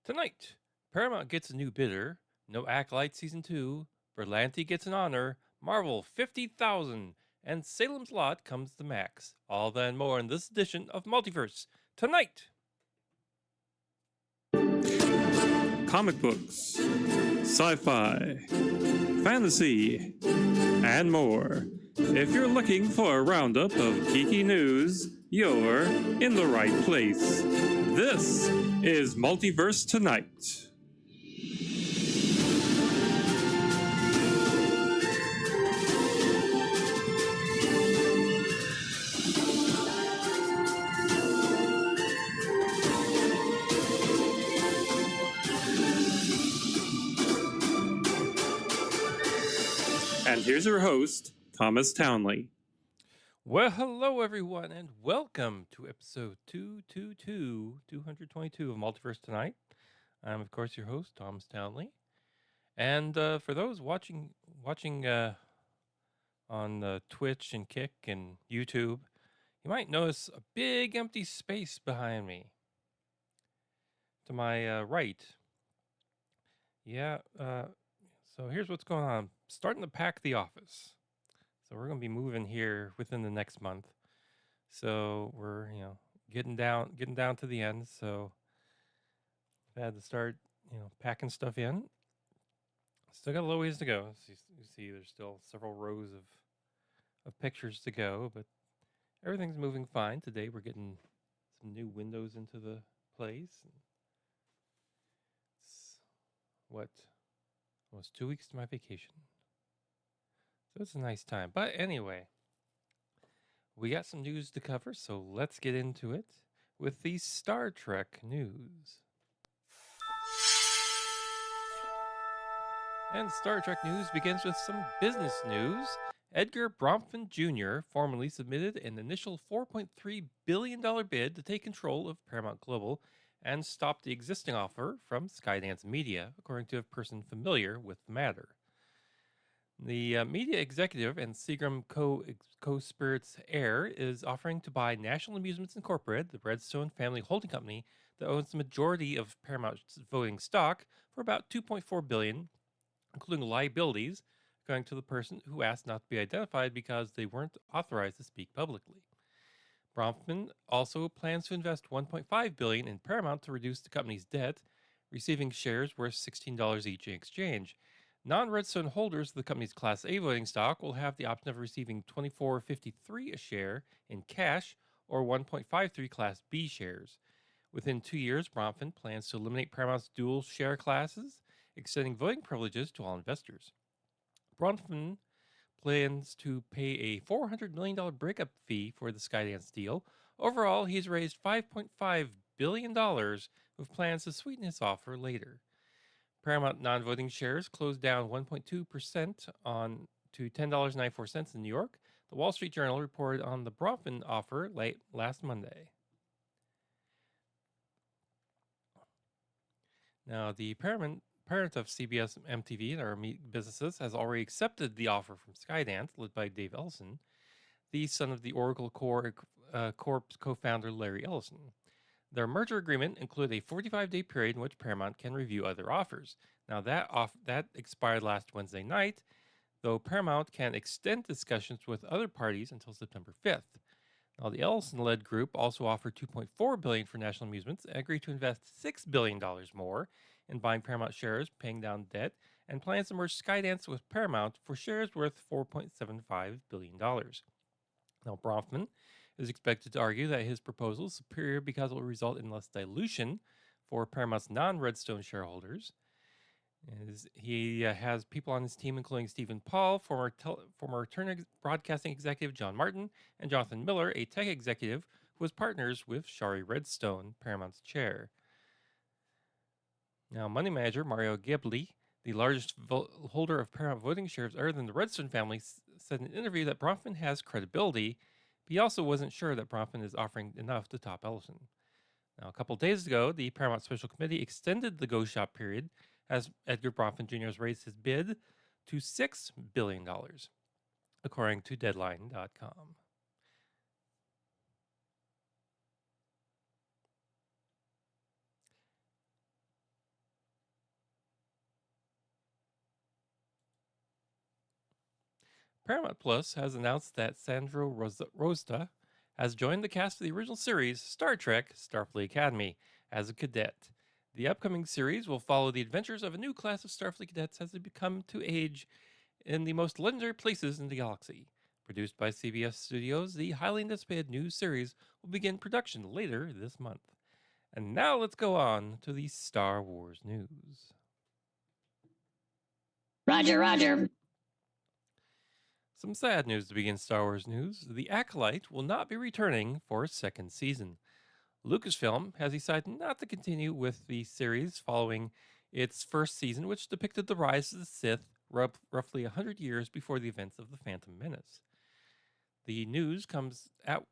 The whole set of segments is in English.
Tonight, Paramount gets a new bidder, No Acolyte Season 2, Berlanti gets an honor, Marvel 50,000, and Salem's Lot comes to max. All that and more in this edition of Multiverse Tonight. Comic books, sci-fi, fantasy, and more. If you're looking for a roundup of geeky news, you're in the right place. This is Multiverse Tonight. And here's your host, Thomas Townley. Well, hello everyone, and welcome to episode 222 of Multiverse Tonight. I'm, of course, your host, Thomas Townley. And for those watching on Twitch and Kick and YouTube, you might notice a big empty space behind me. To my right. Yeah, so here's what's going on. I'm starting to pack the office. So we're going to be moving here within the next month. So we're, getting down to the end. So I had to start, packing stuff in. Still got a little ways to go. So you see there's still several rows of pictures to go, but everything's moving fine. Today we're getting some new windows into the place. It's almost 2 weeks to my vacation. So it's a nice time. But anyway, we got some news to cover, so let's get into it with the Star Trek news. And Star Trek news begins with some business news. Edgar Bronfman Jr. formally submitted an initial $4.3 billion bid to take control of Paramount Global and stop the existing offer from Skydance Media, according to a person familiar with the matter. The media executive and Seagram Co-Spirits heir is offering to buy National Amusements Incorporated, the Redstone family holding company that owns the majority of Paramount's voting stock, for about $2.4 billion, including liabilities, according to the person who asked not to be identified because they weren't authorized to speak publicly. Bronfman also plans to invest $1.5 billion in Paramount to reduce the company's debt, receiving shares worth $16 each in exchange. Non-Redstone holders of the company's Class A voting stock will have the option of receiving $24.53 a share in cash or 1.53 Class B shares. Within 2 years, Bronfman plans to eliminate Paramount's dual share classes, extending voting privileges to all investors. Bronfman plans to pay a $400 million breakup fee for the Skydance deal. Overall, he's raised $5.5 billion with plans to sweeten his offer later. Paramount non-voting shares closed down 1.2% on to $10.94 in New York. The Wall Street Journal reported on the Bronfman offer late last Monday. Now, the parent of CBS MTV and our businesses has already accepted the offer from Skydance, led by Dave Ellison, the son of the Oracle Corp's co-founder Larry Ellison. Their merger agreement included a 45-day period in which Paramount can review other offers. Now, that expired last Wednesday night, though Paramount can extend discussions with other parties until September 5th. Now, the Ellison-led group also offered $2.4 billion for National Amusements and agreed to invest $6 billion more in buying Paramount shares, paying down debt, and plans to merge Skydance with Paramount for shares worth $4.75 billion. Now, Bronfman is expected to argue that his proposal is superior because it will result in less dilution for Paramount's non-Redstone shareholders. He has people on his team, including Stephen Paul, former Turner Broadcasting executive John Martin, and Jonathan Miller, a tech executive who was partners with Shari Redstone, Paramount's chair. Now, money manager Mario Ghibli, the largest holder of Paramount voting shares other than the Redstone family, said in an interview that Bronfman has credibility, but he also wasn't sure that Bronfman is offering enough to top Ellison. Now, a couple days ago, the Paramount Special Committee extended the go shop period as Edgar Bronfman Jr. has raised his bid to $6 billion, according to Deadline.com. Paramount Plus has announced that Sandro Rosta has joined the cast of the original series Star Trek Starfleet Academy as a cadet. The upcoming series will follow the adventures of a new class of Starfleet cadets as they become to age in the most legendary places in the galaxy. Produced by CBS Studios, the highly anticipated new series will begin production later this month. And now let's go on to the Star Wars news. Roger, Roger. Some sad news to begin Star Wars news. The Acolyte will not be returning for a second season. Lucasfilm has decided not to continue with the series following its first season, which depicted the rise of the Sith roughly 100 years before the events of The Phantom Menace. The news comes at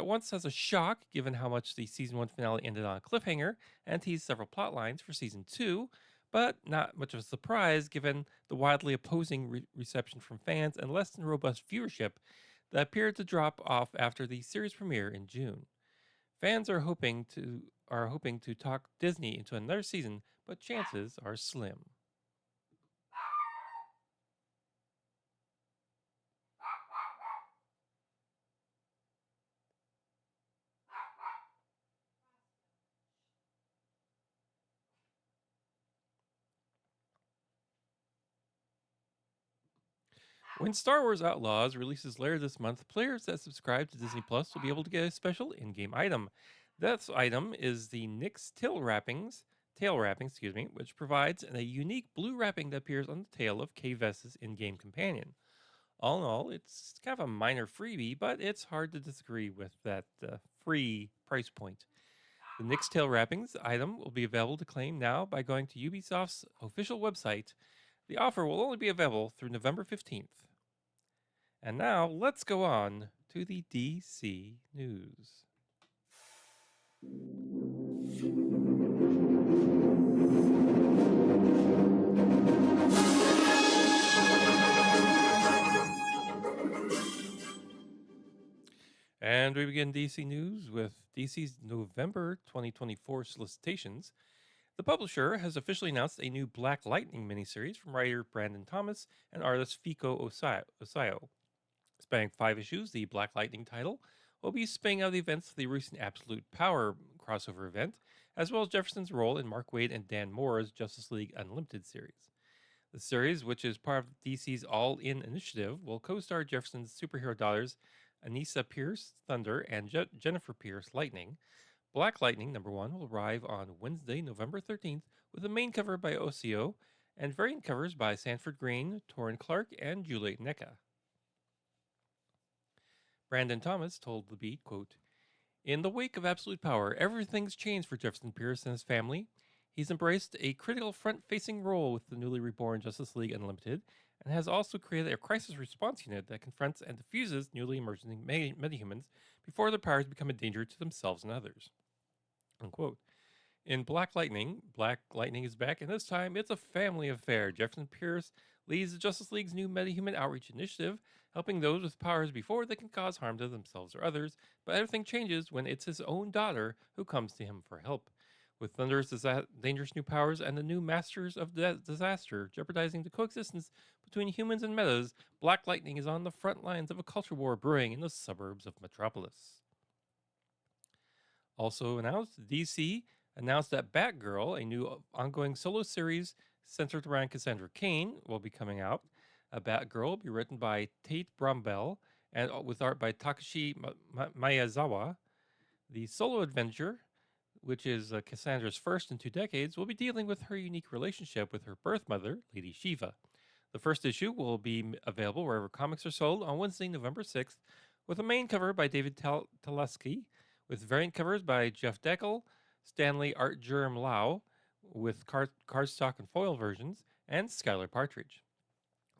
once as a shock, given how much the season 1 finale ended on a cliffhanger and teased several plot lines for season 2, but not much of a surprise given the wildly opposing reception from fans and less than robust viewership that appeared to drop off after the series premiere in June. Fans are hoping to talk Disney into another season, but chances are slim. When Star Wars Outlaws releases later this month, players that subscribe to Disney Plus will be able to get a special in-game item. That item is the Nyx tail wrapping, which provides a unique blue wrapping that appears on the tail of Kay Vess's in-game companion. All in all, it's kind of a minor freebie, but it's hard to disagree with that free price point. The Nyx tail wrappings item will be available to claim now by going to Ubisoft's official website. The offer will only be available through November 15th. And now let's go on to the DC news. And we begin DC news with DC's November 2024 solicitations. The publisher has officially announced a new Black Lightning miniseries from writer Brandon Thomas and artist Fiko Osayo. Spanning 5 issues, the Black Lightning title will be spinning out the events of the recent Absolute Power crossover event, as well as Jefferson's role in Mark Waid and Dan Mora's Justice League Unlimited series. The series, which is part of DC's All In initiative, will co-star Jefferson's superhero daughters Anissa Pierce, Thunder, and Jennifer Pierce, Lightning. Black Lightning #1 will arrive on Wednesday, November 13th, with a main cover by Osio and variant covers by Sanford Greene, Torrin Clark, and Juliet Necca. Brandon Thomas told The Beat, quote, "In the wake of Absolute Power, everything's changed for Jefferson Pierce and his family. He's embraced a critical front-facing role with the newly reborn Justice League Unlimited, and has also created a crisis response unit that confronts and diffuses newly emerging metahumans before their powers become a danger to themselves and others." Unquote. In Black Lightning is back, and this time it's a family affair. Jefferson Pierce leads the Justice League's new metahuman outreach initiative, helping those with powers before they can cause harm to themselves or others, but everything changes when it's his own daughter who comes to him for help. With Thunder's dangerous new powers and the new Masters of Disaster jeopardizing the coexistence between humans and metas, Black Lightning is on the front lines of a culture war brewing in the suburbs of Metropolis. Also announced, DC announced that Batgirl, a new ongoing solo series centered around Cassandra Cain, will be coming out. Batgirl will be written by Tate Brombell and with art by Takashi Miyazawa. The solo adventure, which is Cassandra's first in 2 decades, will be dealing with her unique relationship with her birth mother, Lady Shiva. The first issue will be available wherever comics are sold on Wednesday, November 6th, with a main cover by David Teleski, with variant covers by Jeff Deckel, Stanley Art Germ Lau, with cardstock and foil versions, and Skylar Partridge.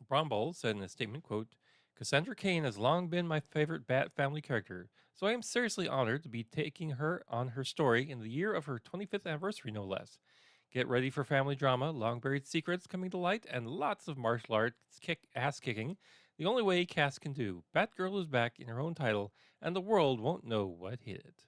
Brombol said in a statement, quote, "Cassandra Cain has long been my favorite Bat family character, so I am seriously honored to be taking her on her story in the year of her 25th anniversary, no less. Get ready for family drama, long-buried secrets coming to light, and lots of martial arts ass-kicking, the only way Cass can do. Batgirl is back in her own title, and the world won't know what hit it."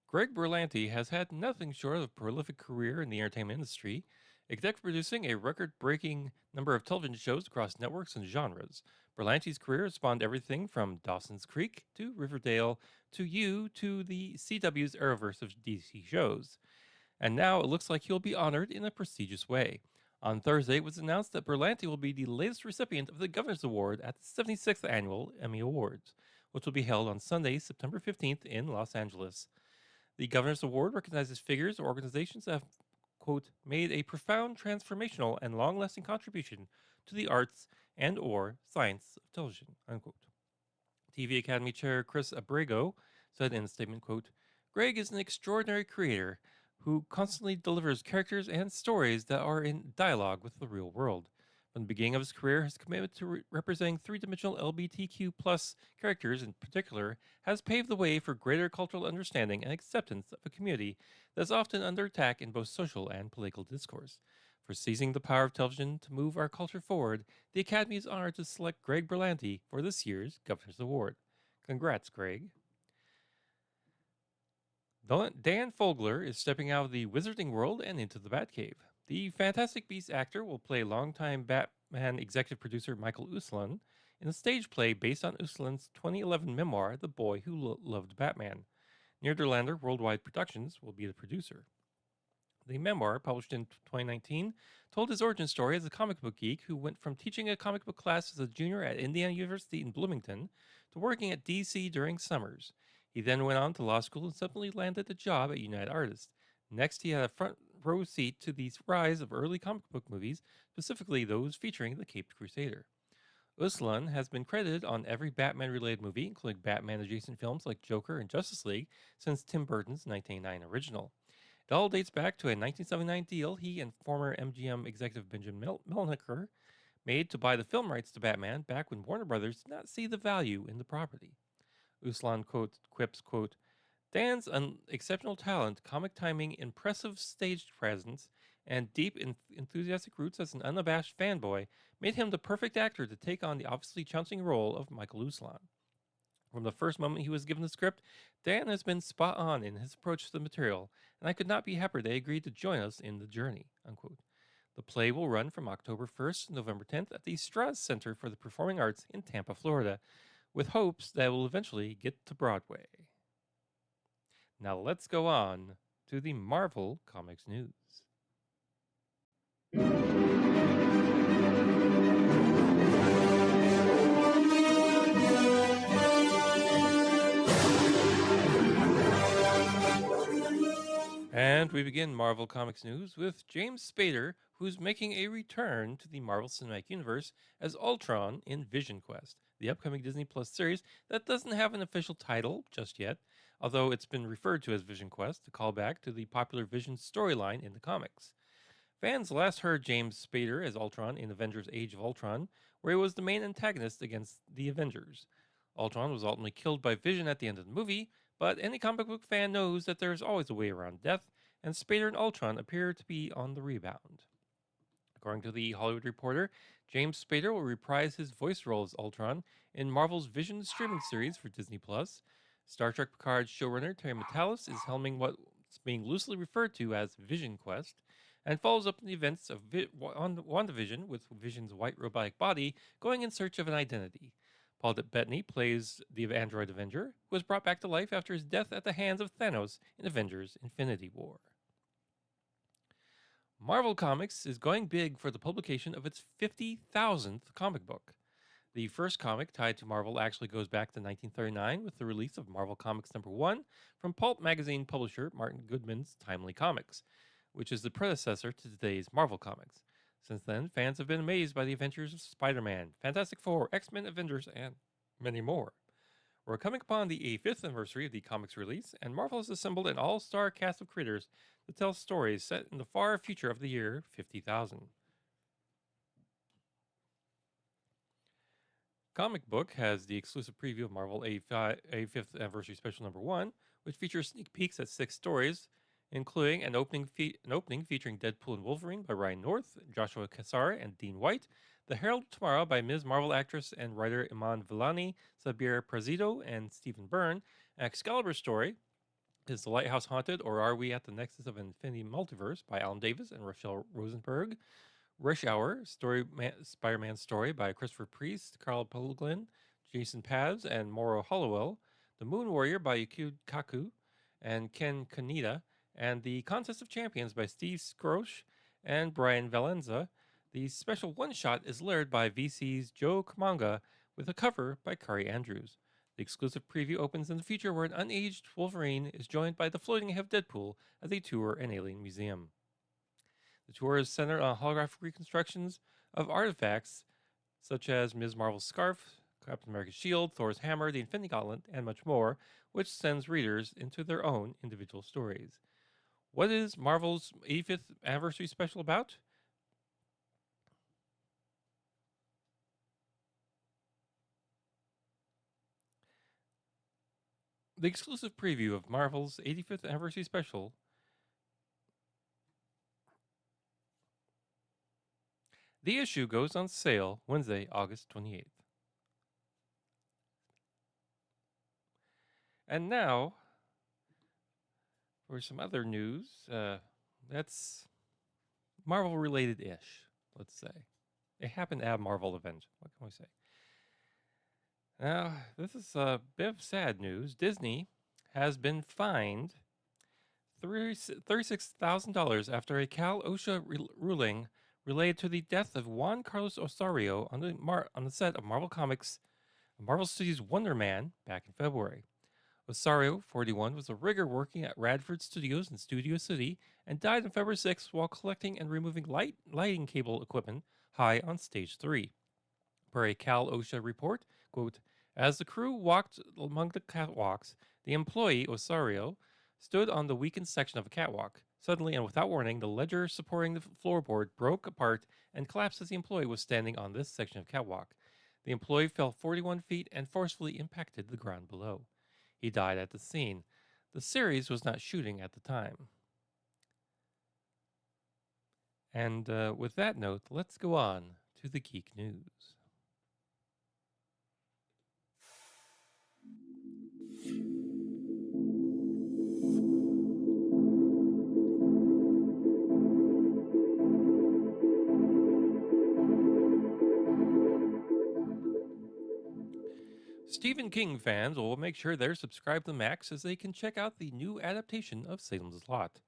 Greg Berlanti has had nothing short of a prolific career in the entertainment industry, executive producing a record breaking number of television shows across networks and genres. Berlanti's career has spawned everything from Dawson's Creek to Riverdale to You to the CW's Arrowverse of DC shows. And now it looks like he'll be honored in a prestigious way. On Thursday, it was announced that Berlanti will be the latest recipient of the Governor's Award at the 76th Annual Emmy Awards, which will be held on Sunday, September 15th in Los Angeles. The Governor's Award recognizes figures or organizations that have, quote, made a profound, transformational, and long-lasting contribution to the arts and or science of television, unquote. TV Academy Chair Chris Abrego said in a statement, quote, Greg is an extraordinary creator who constantly delivers characters and stories that are in dialogue with the real world. From the beginning of his career, his commitment to representing three-dimensional LGBTQ plus characters in particular has paved the way for greater cultural understanding and acceptance of a community that is often under attack in both social and political discourse. For seizing the power of television to move our culture forward, the Academy is honored to select Greg Berlanti for this year's Governor's Award. Congrats, Greg. Dan Fogler is stepping out of the wizarding world and into the Batcave. The Fantastic Beasts actor will play longtime Batman executive producer Michael Uslan in a stage play based on Uslan's 2011 memoir, The Boy Who Loved Batman. Nederlander Worldwide Productions will be the producer. The memoir, published in 2019, told his origin story as a comic book geek who went from teaching a comic book class as a junior at Indiana University in Bloomington to working at DC during summers. He then went on to law school and subsequently landed a job at United Artists. Next, he had a front row seat to the rise of early comic book movies, specifically those featuring the Caped Crusader. Uslan has been credited on every Batman-related movie, including Batman-adjacent films like Joker and Justice League, since Tim Burton's 1989 original. It all dates back to a 1979 deal he and former MGM executive Benjamin Melniker made to buy the film rights to Batman back when Warner Brothers did not see the value in the property. Uslan quips, quote, Dan's exceptional talent, comic timing, impressive stage presence, and deep enthusiastic roots as an unabashed fanboy made him the perfect actor to take on the obviously challenging role of Michael Uslan. From the first moment he was given the script, Dan has been spot on in his approach to the material, and I could not be happier they agreed to join us in the journey, unquote. The play will run from October 1st to November 10th at the Strauss Center for the Performing Arts in Tampa, Florida, with hopes that it will eventually get to Broadway. Now let's go on to the Marvel Comics news. And we begin Marvel Comics news with James Spader, who's making a return to the Marvel Cinematic Universe as Ultron in Vision Quest, the upcoming Disney Plus series that doesn't have an official title just yet, although it's been referred to as Vision Quest to call back to the popular Vision storyline in the comics. Fans last heard James Spader as Ultron in Avengers Age of Ultron, where he was the main antagonist against the Avengers. Ultron was ultimately killed by Vision at the end of the movie, but any comic book fan knows that there's always a way around death, and Spader and Ultron appear to be on the rebound. According to the Hollywood Reporter, James Spader will reprise his voice role as Ultron in Marvel's Vision streaming series for Disney+. Star Trek Picard's showrunner Terry Matalas is helming what's being loosely referred to as Vision Quest, and follows up the events of WandaVision with Vision's white robotic body going in search of an identity. Paul Bettany plays the android Avenger, who was brought back to life after his death at the hands of Thanos in Avengers Infinity War. Marvel Comics is going big for the publication of its 50,000th comic book. The first comic tied to Marvel actually goes back to 1939 with the release of Marvel Comics #1 from pulp magazine publisher Martin Goodman's Timely Comics, which is the predecessor to today's Marvel Comics. Since then, fans have been amazed by the adventures of Spider-Man, Fantastic Four, X-Men, Avengers, and many more. We're coming upon the 5th anniversary of the comics release, and Marvel has assembled an all-star cast of creators to tell stories set in the far future of the year 50,000. Comic Book has the exclusive preview of Marvel A 5th Anniversary Special #1, which features sneak peeks at 6 stories, including an opening featuring Deadpool and Wolverine by Ryan North, Joshua Cassara, and Dean White, The Herald of Tomorrow by Ms. Marvel actress and writer Iman Vellani, Sabir Prazido, and Stephen Byrne, an Excalibur story Is the Lighthouse haunted, or are we at the nexus of an infinity multiverse by Alan Davis and Rochelle Rosenberg? Rush Hour, Spider-Man story by Christopher Priest, Carl Pilgrim, Jason Paz, and Mauro Hollowell. The Moon Warrior by Yukio Kaku and Ken Kaneda, and The Contest of Champions by Steve Skrosh and Brian Valenza. The special one-shot is layered by VC's Joe Kamanga with a cover by Kari Andrews. The exclusive preview opens in the future where an unaged Wolverine is joined by the floating head of Deadpool as they tour an alien museum. The tour is centered on holographic reconstructions of artifacts such as Ms. Marvel's scarf, Captain America's shield, Thor's hammer, the Infinity Gauntlet, and much more, which sends readers into their own individual stories. What is Marvel's 85th anniversary special about? The exclusive preview of Marvel's 85th anniversary special The issue goes on sale Wednesday, August 28th. And now, for some other news, that's Marvel related ish, let's say. It happened at a Marvel event. What can we say? Now, this is a bit of sad news. Disney has been fined $36,000 after a Cal OSHA ruling related to the death of Juan Carlos Osorio on the set of Marvel Comics, Marvel Studios' Wonder Man back in February. Osorio, 41, was a rigger working at Radford Studios in Studio City and died on February 6th while collecting and removing lighting cable equipment high on Stage 3. Per a Cal OSHA report, quote, as the crew walked among the catwalks, the employee, Osorio, stood on the weakened section of a catwalk. Suddenly and without warning, the ledger supporting the floorboard broke apart and collapsed as the employee was standing on this section of catwalk. The employee fell 41 feet and forcefully impacted the ground below. He died at the scene. The series was not shooting at the time. And with that note, let's go on to the geek news. Stephen King fans will make sure they're subscribed to Max as they can check out the new adaptation of Salem's Lot.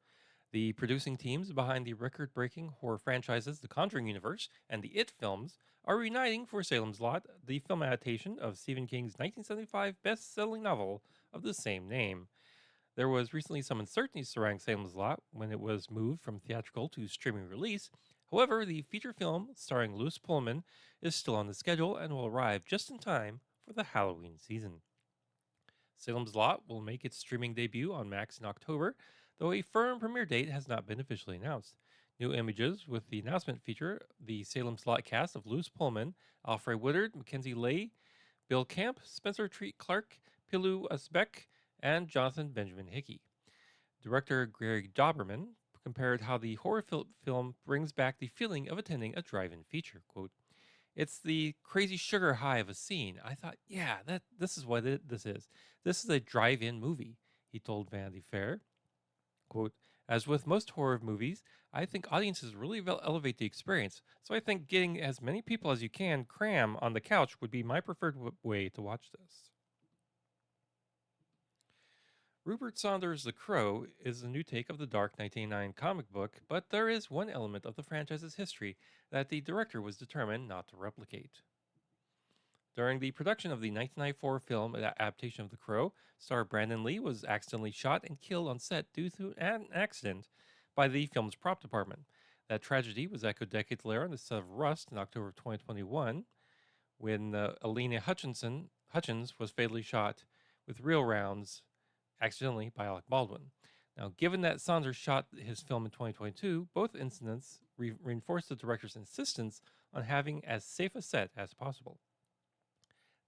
The producing teams behind the record-breaking horror franchises The Conjuring universe and the It films are reuniting for Salem's Lot, the film adaptation of Stephen King's 1975 best-selling novel of the same name. There was recently some uncertainty surrounding Salem's Lot when it was moved from theatrical to streaming release. However, the feature film starring Louis Pullman is still on the schedule and will arrive just in time for the Halloween season. Salem's Lot will make its streaming debut on Max in October, though a firm premiere date has not been officially announced. New images with the announcement feature the Salem's Lot cast of Louis Pullman, Alfred Woodard, Mackenzie Lay, Bill Camp, Spencer Treat Clark, Pilu Asbeck, and Jonathan Benjamin Hickey. Director Greg Doberman compared how the horror film brings back the feeling of attending a drive-in feature. Quote, it's the crazy sugar high of a scene. I thought, yeah, this is what this is. This is a drive-in movie, he told Vanity Fair. Quote, as with most horror movies, I think audiences really elevate the experience, so I think getting as many people as you can cram on the couch would be my preferred way to watch this. Rupert Saunders' The Crow is a new take of the dark 1999 comic book, but there is one element of the franchise's history that the director was determined not to replicate. During the production of the 1994 film adaptation of The Crow, star Brandon Lee was accidentally shot and killed on set due to an accident by the film's prop department. That tragedy was echoed decades later on the set of Rust in October of 2021, when Alina Hutchins was fatally shot with real rounds accidentally by Alec Baldwin. Now, given that Saunders shot his film in 2022, both incidents reinforced the director's insistence on having as safe a set as possible.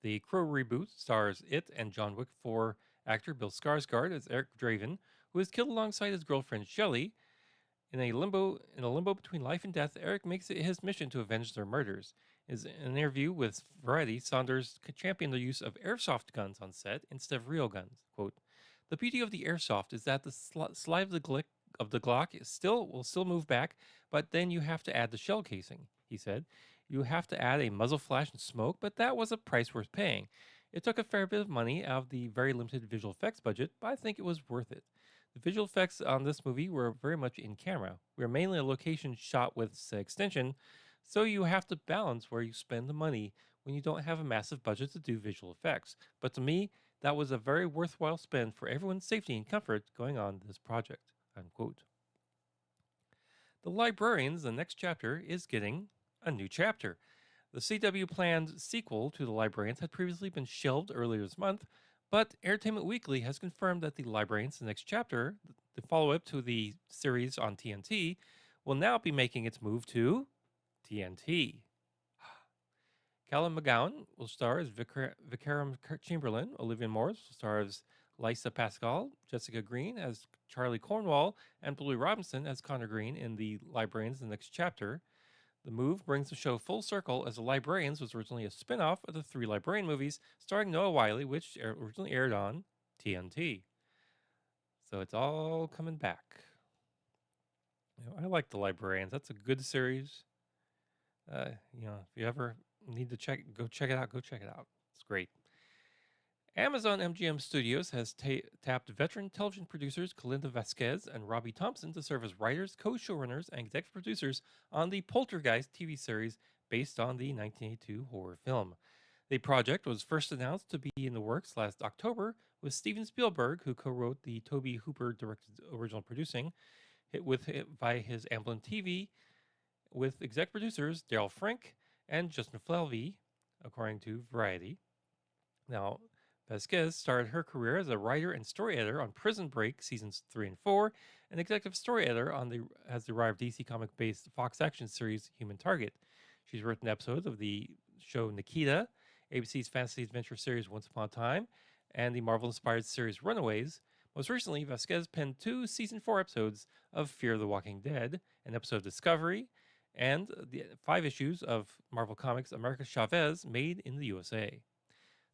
The Crow reboot stars It and John Wick 4 actor Bill Skarsgård as Eric Draven, who is killed alongside his girlfriend Shelley. In a limbo between life and death, Eric makes it his mission to avenge their murders. In an interview with Variety, Saunders championed the use of airsoft guns on set instead of real guns. Quote, The beauty of the airsoft is that the slide of the Glock will still move back, but then you have to add the shell casing, he said. You have to add a muzzle flash and smoke, but that was a price worth paying. It took a fair bit of money out of the very limited visual effects budget, but I think it was worth it. The visual effects on this movie were very much in camera. We were mainly a location shot with extension, so you have to balance where you spend the money when you don't have a massive budget to do visual effects. But to me, that was a very worthwhile spend for everyone's safety and comfort going on this project. Unquote. The Librarians, the next chapter, is getting a new chapter. The CW planned sequel to The Librarians had previously been shelved earlier this month, but Entertainment Weekly has confirmed that The Librarians, the next chapter, the follow-up to the series on TNT, will now be making its move to TNT. Callum McGowan will star as Vicarum Chamberlain. Olivia Morris will star as Lysa Pascal. Jessica Green as Charlie Cornwall. And Bluey Robinson as Connor Green in The Librarians, the next chapter. The move brings the show full circle, as The Librarians was originally a spin-off of the 3 Librarian movies starring Noah Wyle, which originally aired on TNT. So it's all coming back. I like The Librarians. That's a good series. If you ever need to go check it out. It's great. Amazon MGM Studios has tapped veteran television producers Kalinda Vasquez and Robbie Thompson to serve as writers, co-showrunners, and executive producers on the Poltergeist TV series based on the 1982 horror film. The project was first announced to be in the works last October, with Steven Spielberg, who co-wrote the Tobe Hooper directed original producing, by his Amblin TV, with exec producers Daryl Frank and Justin Flavey, according to Variety. Now, Vasquez started her career as a writer and story editor on Prison Break seasons 3 and 4, and executive story editor as the arrived DC comic-based Fox action series Human Target. She's written episodes of the show Nikita, ABC's fantasy adventure series Once Upon a Time, and the Marvel-inspired series Runaways. Most recently, Vasquez penned 2 season 4 episodes of Fear the Walking Dead, an episode of Discovery, and the 5 issues of Marvel Comics America Chavez Made in the USA.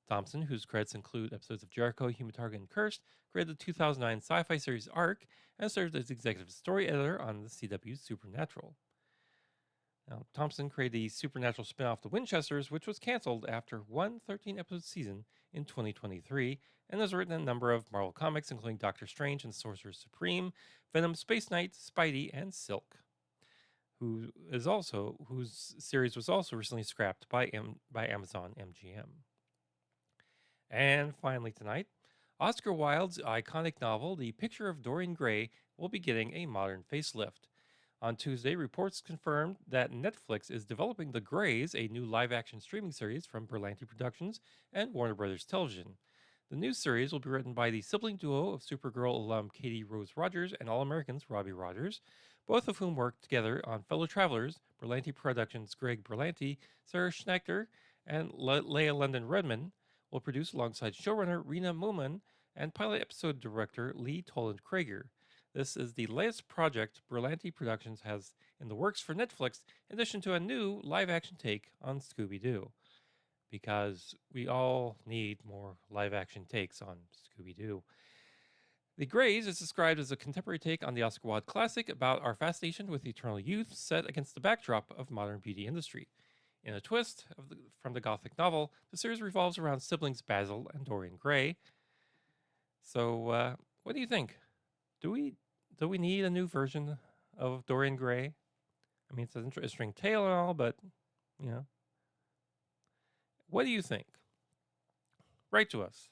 Thompson, whose credits include episodes of Jericho, Human Target, and Cursed, created the 2009 sci-fi series Ark and served as executive story editor on the CW's Supernatural. Now, Thompson created the Supernatural spin-off The Winchesters, which was canceled after one 13-episode season in 2023, and has written a number of Marvel comics, including Doctor Strange and Sorcerer Supreme, Venom, Space Knight, Spidey, and Silk, whose series was also recently scrapped by Amazon MGM. And finally tonight, Oscar Wilde's iconic novel, The Picture of Dorian Gray, will be getting a modern facelift. On Tuesday, reports confirmed that Netflix is developing The Greys, a new live-action streaming series from Berlanti Productions and Warner Brothers Television. The new series will be written by the sibling duo of Supergirl alum Katie Rose Rogers and All-Americans Robbie Rogers, both of whom worked together on Fellow Travelers, Berlanti Productions' Greg Berlanti, Sarah Schnechter, and Leah London Redman, will produce alongside showrunner Rena Mooman and pilot episode director Lee Toland Krager. This is the latest project Berlanti Productions has in the works for Netflix, in addition to a new live-action take on Scooby-Doo. Because we all need more live-action takes on Scooby-Doo. The Greys is described as a contemporary take on the Oscar Wilde classic about our fascination with eternal youth set against the backdrop of modern beauty industry. In a twist from the Gothic novel, the series revolves around siblings Basil and Dorian Gray. So, what do you think? Do we need a new version of Dorian Gray? I mean, it's an interesting tale and all, but, what do you think? Write to us.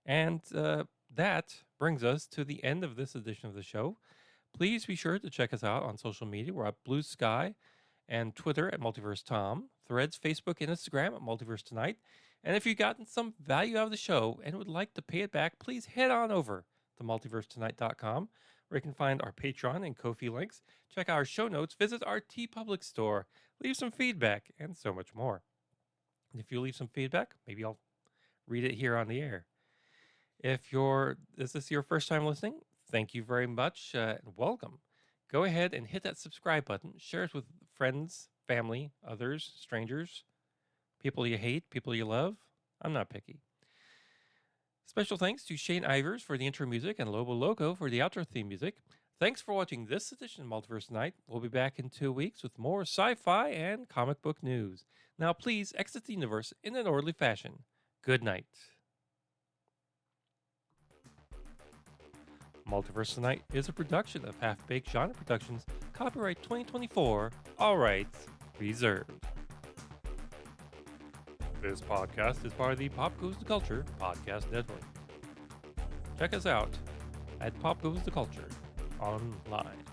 And that brings us to the end of this edition of the show. Please be sure to check us out on social media. We're at Blue Sky and Twitter at Multiverse Tom, Threads, Facebook, and Instagram at Multiverse Tonight. And if you've gotten some value out of the show and would like to pay it back, please head on over to multiversetonight.com, where you can find our Patreon and Ko-fi links, check out our show notes, visit our TeePublic store, leave some feedback, and so much more. And if you leave some feedback, maybe I'll read it here on the air. If this is your first time listening, thank you very much and welcome. Go ahead and hit that subscribe button. Share it with friends, family, others, strangers, people you hate, people you love. I'm not picky. Special thanks to Shane Ivers for the intro music and Lobo Loco for the outro theme music. Thanks for watching this edition of Multiverse Tonight. We'll be back in 2 weeks with more sci-fi and comic book news. Now please exit the universe in an orderly fashion. Good night. Multiverse Tonight is a production of Half-Baked Genre Productions, copyright 2024, all rights reserved. This podcast is part of the Pop Goes the Culture podcast network. Check us out at Pop Goes the Culture online.